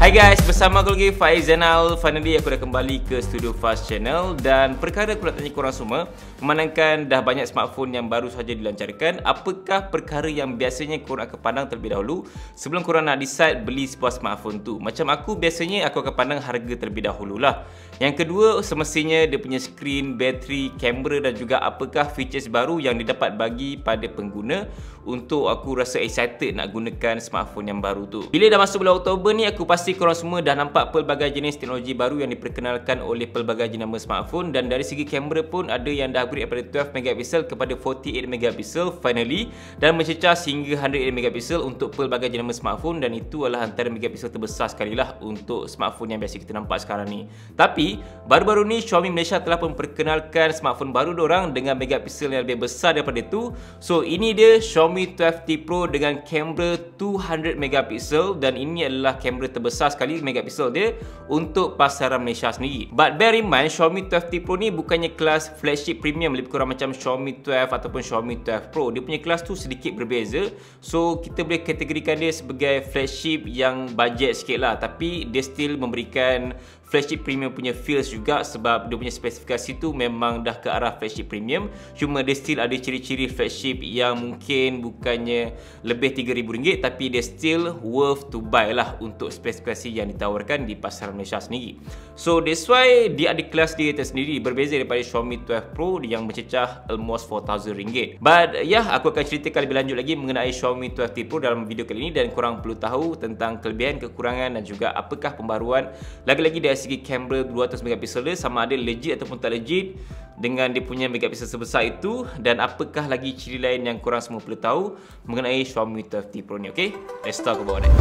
Hai guys, bersama aku lagi Faiz Zainal. Finally aku dah kembali ke Studio Fast Channel. Dan perkara aku nak tanya korang semua, memandangkan dah banyak smartphone yang baru saja dilancarkan, apakah perkara yang biasanya korang akan pandang terlebih dahulu sebelum korang nak decide beli sebuah smartphone tu? Macam aku, biasanya aku akan pandang harga terlebih dahulu lah. Yang kedua, semestinya dia punya skrin, bateri, kamera dan juga apakah features baru yang didapat bagi pada pengguna untuk aku rasa excited nak gunakan smartphone yang baru tu. Bila dah masuk bulan Oktober ni, aku pasti korang semua dah nampak pelbagai jenis teknologi baru yang diperkenalkan oleh pelbagai jenama smartphone, dan dari segi kamera pun ada yang dah upgrade daripada 12 megapiksel kepada 48 megapiksel finally, dan mencecah hingga 108 megapiksel untuk pelbagai jenama smartphone, dan itu adalah antara megapiksel terbesar sekali lah untuk smartphone yang biasa kita nampak sekarang ni. Tapi baru-baru ni Xiaomi Malaysia telah memperkenalkan smartphone baru diorang dengan megapiksel yang lebih besar daripada itu. So ini dia Xiaomi 12T Pro dengan kamera 200 megapiksel, dan ini adalah kamera terbesar sekali megapiksel dia untuk pasaran Malaysia sendiri. But bear in mind, Xiaomi 12T Pro ni bukannya kelas flagship premium lebih kurang macam Xiaomi 12 ataupun Xiaomi 12 Pro. Dia punya kelas tu sedikit berbeza. So kita boleh kategorikan dia sebagai flagship yang budget sikit lah, tapi dia still memberikan flagship premium punya feels juga, sebab dia punya spesifikasi tu memang dah ke arah flagship premium. Cuma dia still ada ciri-ciri flagship yang mungkin bukannya lebih RM3,000, tapi dia still worth to buy lah untuk spesifikasi yang ditawarkan di pasaran Malaysia sendiri. So that's why dia ada kelas dia tersendiri, berbeza daripada Xiaomi 12 Pro yang mencecah almost RM4,000. But aku akan ceritakan lebih lanjut lagi mengenai Xiaomi 12T Pro dalam video kali ini, dan korang perlu tahu tentang kelebihan, kekurangan dan juga apakah pembaruan lagi-lagi dari segi kamera 200 megapiksel dia, sama ada legit ataupun tak legit dengan dia punya megapiksel sebesar itu, dan apakah lagi ciri lain yang korang semua perlu tahu mengenai Xiaomi 12T Pro ni. Okay, let's talk about it.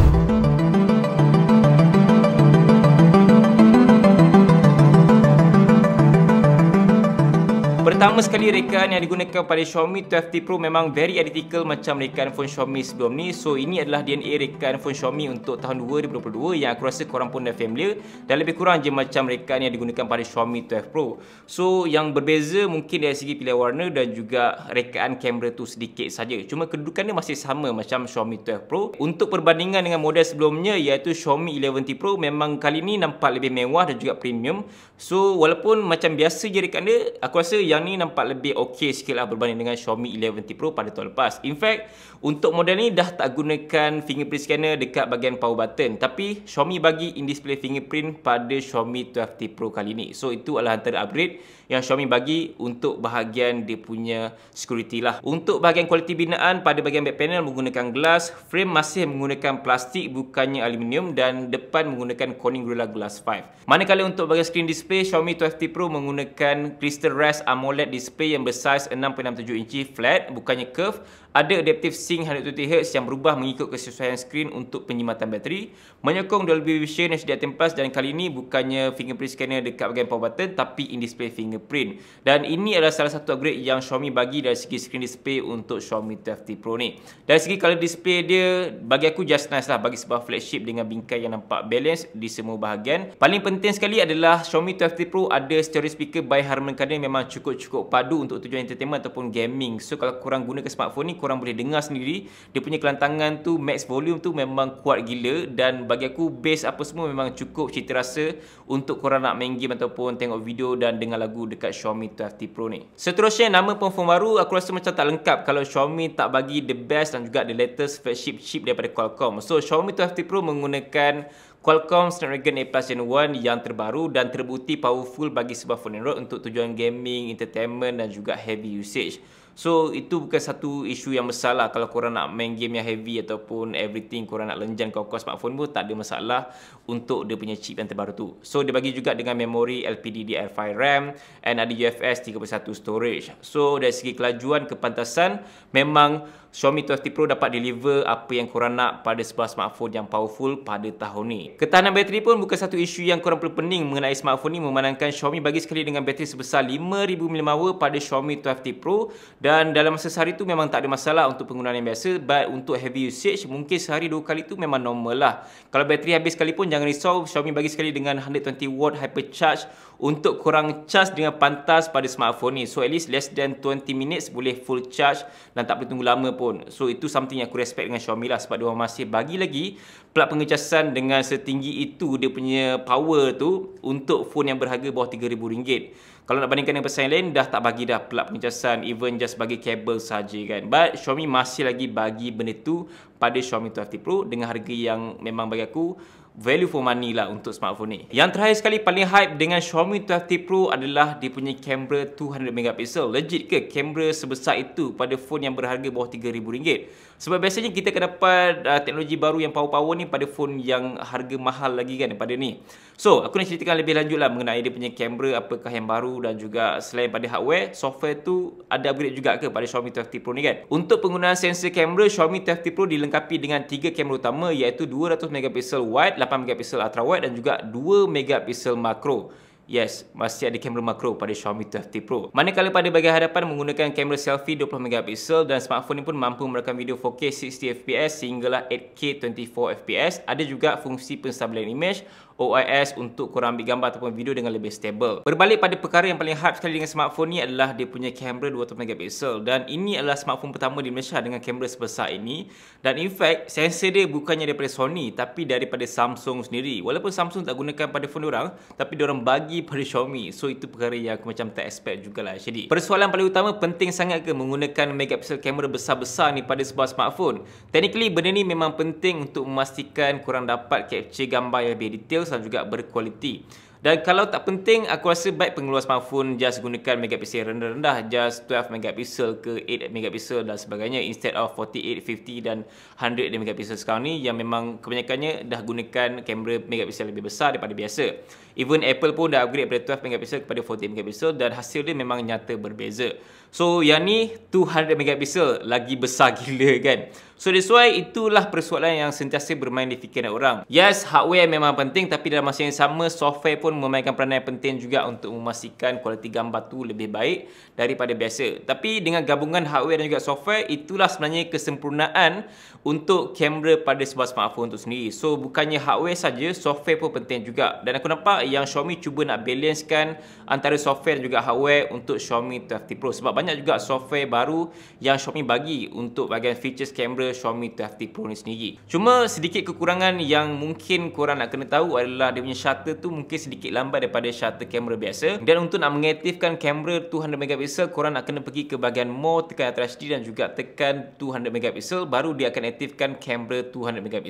Pertama sekali, rekaan yang digunakan pada Xiaomi 12T Pro memang very identical macam rekaan phone Xiaomi sebelum ni. So ini adalah DNA rekaan phone Xiaomi untuk tahun 2022 yang aku rasa korang pun dah familiar, dan lebih kurang je macam rekaan yang digunakan pada Xiaomi 12 Pro. So yang berbeza mungkin dari segi pilihan warna dan juga rekaan kamera tu sedikit saja. Cuma kedudukan dia masih sama macam Xiaomi 12 Pro. Untuk perbandingan dengan model sebelumnya iaitu Xiaomi 11T Pro, memang kali ni nampak lebih mewah dan juga premium. So walaupun macam biasa je rekaan dia, aku rasa yang ni nampak lebih okey sikit lah berbanding dengan Xiaomi 11T Pro pada tahun lepas. In fact, untuk model ni dah tak gunakan fingerprint scanner dekat bahagian power button, tapi Xiaomi bagi in-display fingerprint pada Xiaomi 12T Pro kali ni. So itu adalah antara upgrade yang Xiaomi bagi untuk bahagian dia punya security lah. Untuk bahagian kualiti binaan, pada bahagian back panel menggunakan glass, frame masih menggunakan plastik bukannya aluminium, dan depan menggunakan Corning Gorilla Glass 5. Manakala untuk bahagian screen display, Xiaomi 12T Pro menggunakan Crystal Rest AMOLED display yang bersaiz 6.67 inci flat bukannya curve. Ada adaptive sync 120Hz yang berubah mengikut kesesuaian skrin untuk penyimatan bateri, menyokong Dolby Vision HDR10+, dan kali ini bukannya fingerprint scanner dekat bahagian power button tapi in-display fingerprint. Dan ini adalah salah satu upgrade yang Xiaomi bagi dari segi screen display untuk Xiaomi 12T Pro ni. Dari segi color display dia, bagi aku just nice lah bagi sebuah flagship dengan bingkai yang nampak balance di semua bahagian. Paling penting sekali adalah Xiaomi 12T Pro ada stereo speaker by Harman Kardon yang memang cukup padu untuk tujuan entertainment ataupun gaming. So kalau korang gunakan smartphone ni, korang boleh dengar sendiri dia punya kelantangan tu, max volume tu memang kuat gila, dan bagi aku bass apa semua memang cukup cita rasa untuk korang nak main game ataupun tengok video dan dengar lagu dekat Xiaomi 12T Pro ni. Seterusnya, nama phone baru aku rasa macam tak lengkap kalau Xiaomi tak bagi the best dan juga the latest flagship chip daripada Qualcomm. So Xiaomi 12T Pro menggunakan Qualcomm Snapdragon 8 Gen 1 yang terbaru dan terbukti powerful bagi sebuah phone Android untuk tujuan gaming, entertainment dan juga heavy usage. So itu bukan satu isu yang besar lah. Kalau korang nak main game yang heavy ataupun everything, korang nak lenjan kau smartphone pun tak ada masalah untuk dia punya chip yang terbaru tu. So dia bagi juga dengan memori LPDDR5 RAM and ada UFS 3.1 storage. So dari segi kelajuan, kepantasan, memang Xiaomi 12T Pro dapat deliver apa yang korang nak pada sebuah smartphone yang powerful pada tahun ni. Ketahanan bateri pun bukan satu isu yang korang perlu pening mengenai smartphone ni, memandangkan Xiaomi bagi sekali dengan bateri sebesar 5000 mAh pada Xiaomi 12T Pro, dan dalam masa sehari tu memang tak ada masalah untuk penggunaan yang biasa. But untuk heavy usage, mungkin sehari 2 kali tu memang normal lah. Kalau bateri habis sekali pun jangan risau, Xiaomi bagi sekali dengan 120W hypercharge untuk korang charge dengan pantas pada smartphone ni. So at least less than 20 minutes boleh full charge dan tak perlu tunggu lama pun. So itu something yang aku respect dengan Xiaomi lah, sebab diorang masih bagi lagi pelat pengecasan dengan setinggi itu dia punya power tu untuk phone yang berharga bawah RM3,000. Kalau nak bandingkan dengan pesaing lain, dah tak bagi dah pelat pengecasan, even just bagi kabel saja kan. But Xiaomi masih lagi bagi benda tu pada Xiaomi 12T Pro dengan harga yang memang bagi aku value for money lah untuk smartphone ni. Yang terakhir sekali paling hype dengan Xiaomi 12T Pro adalah dia punya kamera 200MP. Legit ke kamera sebesar itu pada phone yang berharga bawah RM3,000? Sebab biasanya kita akan dapat teknologi baru yang power-power ni pada phone yang harga mahal lagi kan daripada ni. So, aku nak ceritakan lebih lanjut lah mengenai dia punya kamera apakah yang baru, dan juga selain pada hardware, software tu ada upgrade juga ke pada Xiaomi 12T Pro ni kan. Untuk penggunaan sensor kamera, Xiaomi 12T Pro dilengkapi dengan 3 kamera utama, iaitu 200MP wide, 8MP ultra wide dan juga 2MP makro. Yes, masih ada kamera makro pada Xiaomi 12T Pro. Manakala pada bahagian hadapan menggunakan kamera selfie 20MP dan smartphone ni pun mampu merakam video 4K 60fps sehinggalah 8K 24fps. Ada juga fungsi penstabilan image OIS untuk korang ambil gambar ataupun video dengan lebih stable. Berbalik pada perkara yang paling hype sekali dengan smartphone ni adalah dia punya kamera 200MP, dan ini adalah smartphone pertama di Malaysia dengan kamera sebesar ini. Dan in fact, sensor dia bukannya daripada Sony tapi daripada Samsung sendiri. Walaupun Samsung tak gunakan pada phone diorang, tapi diorang bagi pada Xiaomi. So itu perkara yang aku macam tak expect jugalah. Jadi persoalan paling utama, penting sangat ke menggunakan megapiksel kamera besar-besar ni pada sebuah smartphone? Technically benda ni memang penting untuk memastikan korang dapat capture gambar yang lebih detail dan juga berkualiti. Dan kalau tak penting, aku rasa baik pengeluar smartphone just gunakan megapiksel rendah-rendah, just 12MP ke 8MP dan sebagainya, instead of 48, 50 dan 100MP sekarang ni yang memang kebanyakannya dah gunakan kamera megapiksel lebih besar daripada biasa. Even Apple pun dah upgrade daripada 12MP kepada 48MP dan hasil dia memang nyata berbeza. So yang ni 200MP lagi besar gila kan. So that's why itulah persoalan yang sentiasa bermain di fikiran orang. Yes, hardware memang penting, tapi dalam masa yang sama software pun memainkan peranan yang penting juga untuk memastikan kualiti gambar tu lebih baik daripada biasa. Tapi dengan gabungan hardware dan juga software, itulah sebenarnya kesempurnaan untuk kamera pada sebuah smartphone tu sendiri. So bukannya hardware saja, software pun penting juga. Dan aku nampak yang Xiaomi cuba nak balancekan antara software dan juga hardware untuk Xiaomi 12T Pro. Sebab banyak juga software baru yang Xiaomi bagi untuk bahagian features kamera Xiaomi 12T Pro ni sendiri. Cuma sedikit kekurangan yang mungkin korang nak kena tahu adalah dia punya shutter tu mungkin sedikit lambat daripada shutter kamera biasa. Dan untuk nak mengaktifkan kamera 200MP, korang nak kena pergi ke bahagian more, tekan HDR dan juga tekan 200MP, baru dia akan aktifkan kamera 200MP.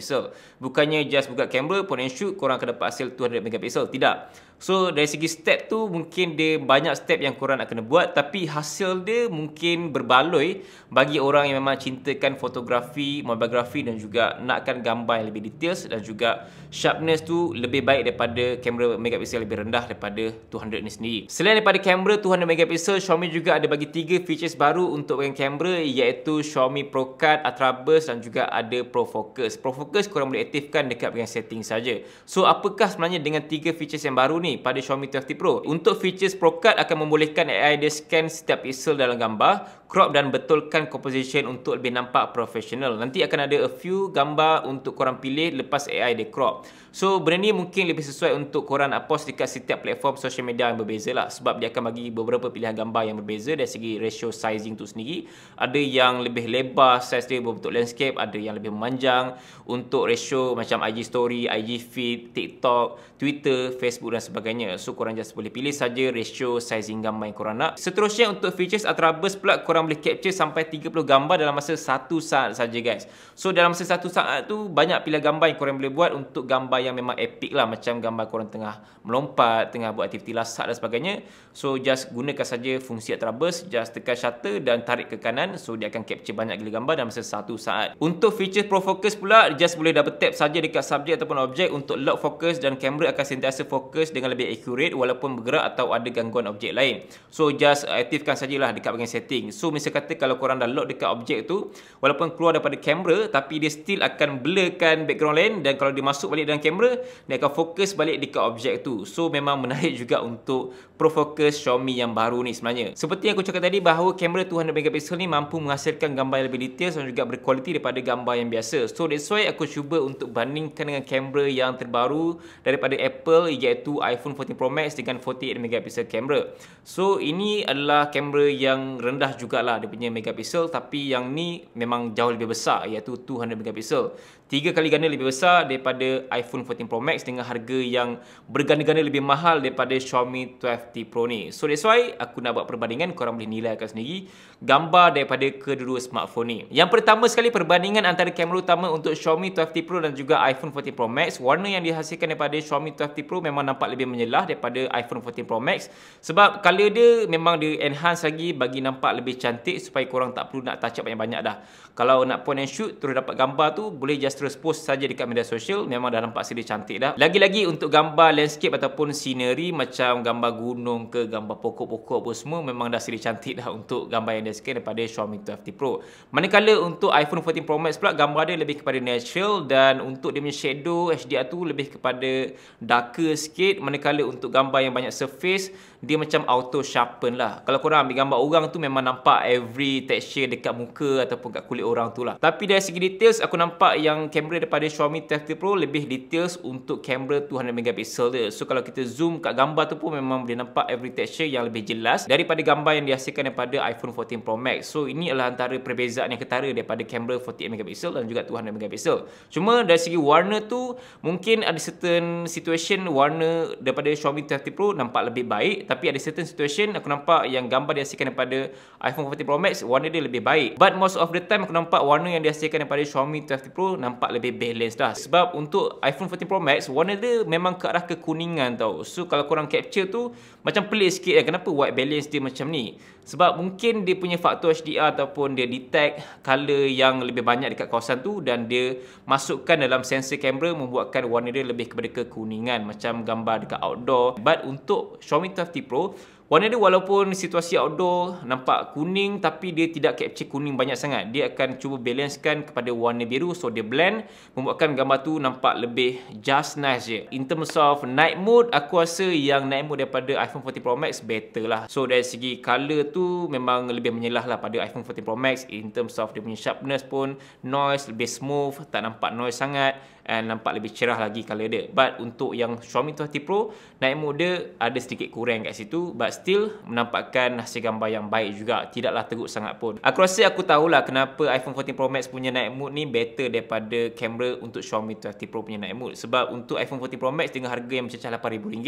Bukannya just buka kamera, point and shoot, korang akan dapat hasil 200MP. Tidak. So dari segi step tu mungkin dia banyak step yang korang nak kena buat, tapi hasil dia mungkin berbaloi bagi orang yang memang cintakan fotografi, mobilografi dan juga nakkan gambar yang lebih details dan juga sharpness tu lebih baik daripada kamera megapiksel lebih rendah daripada 200 ni sendiri. Selain daripada kamera 200MP, Xiaomi juga ada bagi 3 features baru untuk bahagian kamera, iaitu Xiaomi Pro Cut, Ultra Burst dan juga ada Pro Focus. Pro Focus korang boleh aktifkan dekat bahagian setting saja. So apakah sebenarnya dengan 3 features yang baru ni pada Xiaomi 12T Pro? Untuk features Pro Cut akan membolehkan AI dia scan setiap pixel dalam gambar, crop dan betulkan composition untuk lebih nampak profesional. Nanti akan ada a few gambar untuk korang pilih lepas AI dia crop. So benda ni mungkin lebih sesuai untuk korang nak post dekat setiap platform social media yang berbeza lah, sebab dia akan bagi beberapa pilihan gambar yang berbeza dari segi ratio sizing tu sendiri. Ada yang lebih lebar size dia berbentuk landscape, ada yang lebih memanjang untuk ratio macam IG story, IG feed, TikTok, Twitter, Facebook dan sebagainya. So korang just boleh pilih saja ratio sizing gambar yang korang nak. Seterusnya untuk features Ultra Burst pula, korang boleh capture sampai 30 gambar dalam masa 1 saat saja guys. So dalam masa 1 saat tu banyak pilihan gambar yang korang boleh buat untuk gambar yang memang epic lah, macam gambar korang tengah melompat, tengah buat aktiviti lasak dan sebagainya. So just gunakan saja fungsi Ultra Burst, just tekan shutter dan tarik ke kanan, so dia akan capture banyak gila gambar dalam masa 1 saat. Untuk feature Pro Focus pula, just boleh double tap saja dekat subjek ataupun objek untuk lock focus, dan kamera akan sentiasa fokus dengan lebih accurate walaupun bergerak atau ada gangguan objek lain. So just aktifkan sajalah dekat bahagian setting. So misal kata kalau korang dah lock dekat objek tu, walaupun keluar daripada kamera, tapi dia still akan blurkan background lain, dan kalau dia masuk balik dalam kamera, dia akan fokus balik dekat objek tu. So memang menarik juga untuk Pro Focus Xiaomi yang baru ni sebenarnya. Seperti yang aku cakap tadi, bahawa kamera 200MP ni mampu menghasilkan gambar yang lebih detail dan juga berkualiti daripada gambar yang biasa. So that's why aku cuba untuk bandingkan dengan kamera yang terbaru daripada Apple, iaitu iPhone 14 Pro Max dengan 48 megapixel kamera. So ini adalah kamera yang rendah jugalah dia punya megapixel, tapi yang ni memang jauh lebih besar, iaitu 200 megapixel. 3 kali ganda lebih besar daripada iPhone 14 Pro Max dengan harga yang berganda-ganda lebih mahal daripada Xiaomi 12T Pro ni. So that's why aku nak buat perbandingan, korang boleh nilaikan sendiri gambar daripada kedua-dua smartphone ni. Yang pertama sekali, perbandingan antara kamera utama untuk Xiaomi 12T Pro dan juga iPhone 14 Pro Max. Warna yang dihasilkan daripada Xiaomi 12T Pro memang nampak lebih menyelah daripada iPhone 14 Pro Max, sebab color dia memang dia enhance lagi bagi nampak lebih cantik, supaya korang tak perlu nak touch up banyak-banyak dah. Kalau nak point and shoot terus dapat gambar tu, boleh just terus post saja dekat media sosial, memang dah nampak sedia cantik dah. Lagi-lagi untuk gambar landscape ataupun scenery macam gambar gunung ke gambar pokok-pokok pun semua memang dah sedia cantik dah untuk gambar yang dihasilkan daripada Xiaomi 12T Pro. Manakala untuk iPhone 14 Pro Max pula, gambar dia lebih kepada natural, dan untuk dia punya shadow HDR tu lebih kepada darker sikit, manakala untuk gambar yang banyak surface dia macam auto sharpen lah. Kalau korang ambil gambar orang tu memang nampak every texture dekat muka ataupun kat kulit orang tu lah. Tapi dari segi details, aku nampak yang kamera daripada Xiaomi 12T Pro lebih details untuk kamera 200 megapixel dia. So kalau kita zoom kat gambar tu pun memang boleh nampak every texture yang lebih jelas daripada gambar yang dihasilkan daripada iPhone 14 Pro Max. So ini adalah antara perbezaan yang ketara daripada kamera 48 megapixel dan juga 200 megapixel. Cuma dari segi warna tu, mungkin ada certain situation warna daripada Xiaomi 12T Pro nampak lebih baik, tapi ada certain situation aku nampak yang gambar dihasilkan daripada iPhone 14 Pro Max warna dia lebih baik. But most of the time aku nampak warna yang dihasilkan daripada Xiaomi 12T Pro nampak lebih balance dah. Sebab untuk iPhone 14 Pro Max warna dia memang ke arah kekuningan tau. So kalau korang capture tu macam pelik sikit kenapa white balance dia macam ni. Sebab mungkin dia punya faktor HDR ataupun dia detect color yang lebih banyak dekat kawasan tu, dan dia masukkan dalam sensor kamera membuatkan warna dia lebih kepada kekuningan macam gambar dekat outdoor. But untuk Xiaomi 12T Pro, warna dia walaupun situasi outdoor nampak kuning, tapi dia tidak capture kuning banyak sangat. Dia akan cuba balancekan kepada warna biru, so dia blend membuatkan gambar tu nampak lebih just nice je. In terms of night mode, aku rasa yang night mode daripada iPhone 14 Pro Max better lah. So dari segi color tu memang lebih menyelah lah pada iPhone 14 Pro Max. In terms of dia punya sharpness pun, noise lebih smooth, tak nampak noise sangat, and nampak lebih cerah lagi color dia. But untuk yang Xiaomi 12T Pro, night mode dia ada sedikit kurang kat situ, but still menampakkan hasil gambar yang baik juga, tidaklah teruk sangat pun. Aku rasa aku tahulah kenapa iPhone 14 Pro Max punya night mode ni better daripada kamera untuk Xiaomi 12T Pro punya night mode. Sebab untuk iPhone 14 Pro Max dengan harga yang mencecah RM8,000,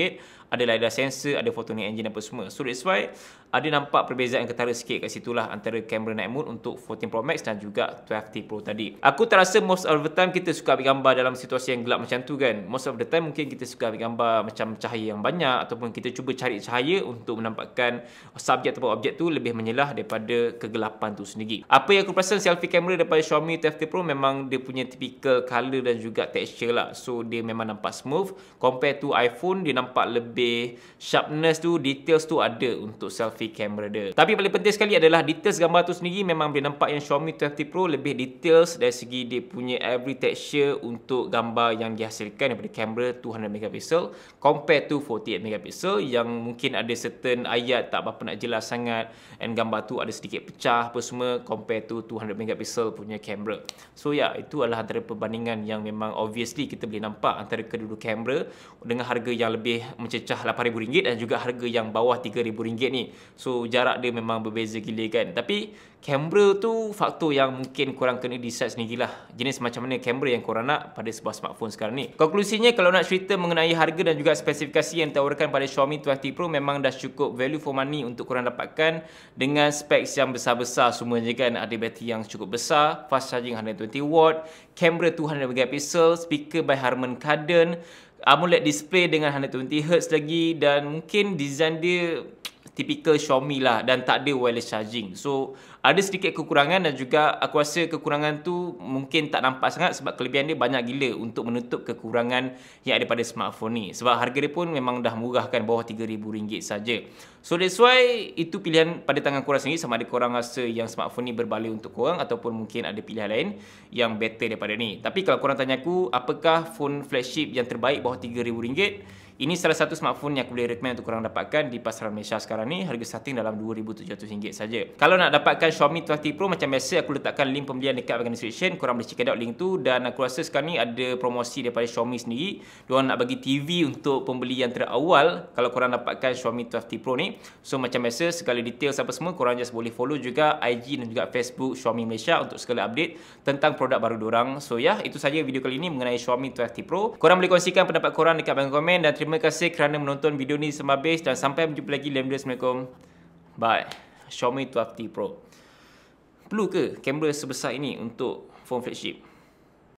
ada LiDAR sensor, ada photonic engine apa semua. So that's why ada nampak perbezaan ketara sikit kat situlah antara kamera night mode untuk 14 Pro Max dan juga 12T Pro tadi. Aku terasa most of the time kita suka ambil gambar dalam situasi yang gelap macam tu kan. Most of the time mungkin kita suka ambil gambar macam cahaya yang banyak, ataupun kita cuba cari cahaya untuk menampakkan subjek ataupun objek tu lebih menyelah daripada kegelapan tu sendiri. Apa yang aku perasan selfie kamera daripada Xiaomi 12T Pro memang dia punya typical color dan juga texture lah. So dia memang nampak smooth. Compare to iPhone, dia nampak lebih sharpness tu, details tu ada untuk selfie kamera dia. Tapi paling penting sekali adalah details gambar tu sendiri. Memang boleh nampak yang Xiaomi 12T Pro lebih details dari segi dia punya every texture untuk gambar yang dihasilkan daripada kamera 200 megapixel compare to 48 megapixel yang mungkin ada certain ayat tak berapa nak jelas sangat, and gambar tu ada sedikit pecah apa semua compare to 200 megapixel punya kamera. So itu adalah antara perbandingan yang memang obviously kita boleh nampak antara kedua-dua kamera dengan harga yang lebih mencecah RM8,000 dan juga harga yang bawah RM3,000 ni. So jarak dia memang berbeza gila kan. Tapi kamera tu faktor yang mungkin korang kena decide sendirilah jenis macam mana kamera yang korang nak pada sebuah smartphone sekarang ni. Konklusinya, kalau nak cerita mengenai harga dan juga spesifikasi yang ditawarkan pada Xiaomi 12T Pro, memang dah cukup value for money untuk korang dapatkan dengan specs yang besar-besar semuanya kan. Ada bateri yang cukup besar, fast charging 120W, kamera 200 megapixel, speaker by Harman Kardon, AMOLED display dengan 120Hz lagi, dan mungkin design dia typical Xiaomi lah dan tak ada wireless charging. So ada sedikit kekurangan, dan juga aku rasa kekurangan tu mungkin tak nampak sangat sebab kelebihan dia banyak gila untuk menutup kekurangan yang ada pada smartphone ni. Sebab harga dia pun memang dah murah kan, bawah RM3,000 saja. So that's why itu pilihan pada tangan korang sendiri, sama ada korang rasa yang smartphone ni berbaloi untuk korang ataupun mungkin ada pilihan lain yang better daripada ni. Tapi kalau korang tanya aku, apakah phone flagship yang terbaik bawah RM3,000? Ini salah satu smartphone yang aku boleh recommend untuk korang dapatkan di pasaran Malaysia sekarang ni. Harga starting dalam RM2,700 saja. Kalau nak dapatkan Xiaomi 12T Pro, macam biasa aku letakkan link pembelian dekat bahagian description. Korang boleh check out link tu. Dan aku rasa sekarang ni ada promosi daripada Xiaomi sendiri. Diorang nak bagi TV untuk pembeli yang terawal kalau korang dapatkan Xiaomi 12T Pro ni. So macam biasa, segala details apa semua korang just boleh follow juga IG dan juga Facebook Xiaomi Malaysia untuk segala update tentang produk baru diorang. So itu saja video kali ini mengenai Xiaomi 12T Pro. Korang boleh kongsikan pendapat korang dekat bahagian komen. Dan terima kasih kerana menonton video ni sampai habis. Dan sampai berjumpa lagi dalam video. Assalamualaikum. Bye. Xiaomi 12T Pro. Perlu ke kamera sebesar ini untuk phone flagship?